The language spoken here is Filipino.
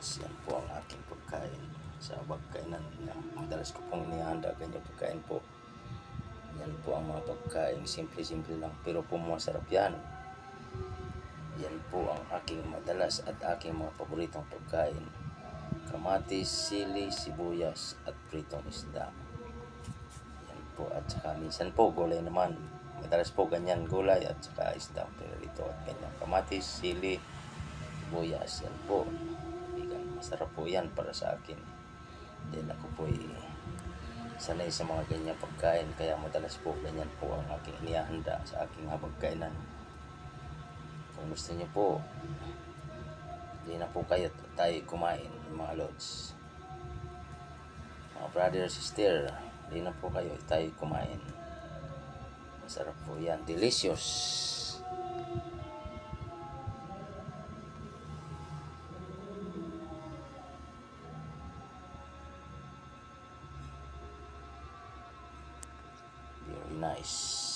Lods, yan po ang aking pagkain sa pagkainan na madalas ko pong inihanda. Ganyan pagkain po. Yan po ang mga pagkain, simple-simple lang pero po masarap yan. Yan po ang aking madalas at aking mga paboritong pagkain: kamatis, sili, sibuyas at pritong isda. Yan po, at saka minsan po gulay naman. Madalas po ganyan, gulay at saka isda pero at ganyan, kamatis, sili, sibuyas. Yan po, masarap po yan para sa akin. Then ako po sanay sa mga ganyang pagkain, kaya madalas po ganyan po ang aking inihanda sa aking pagkainan. Kung gusto niyo po, hindi na po tayo kumain mga lods. Mga brother, sister, hindi na po tayo kumain. Masarap po yan, delicious. Very nice.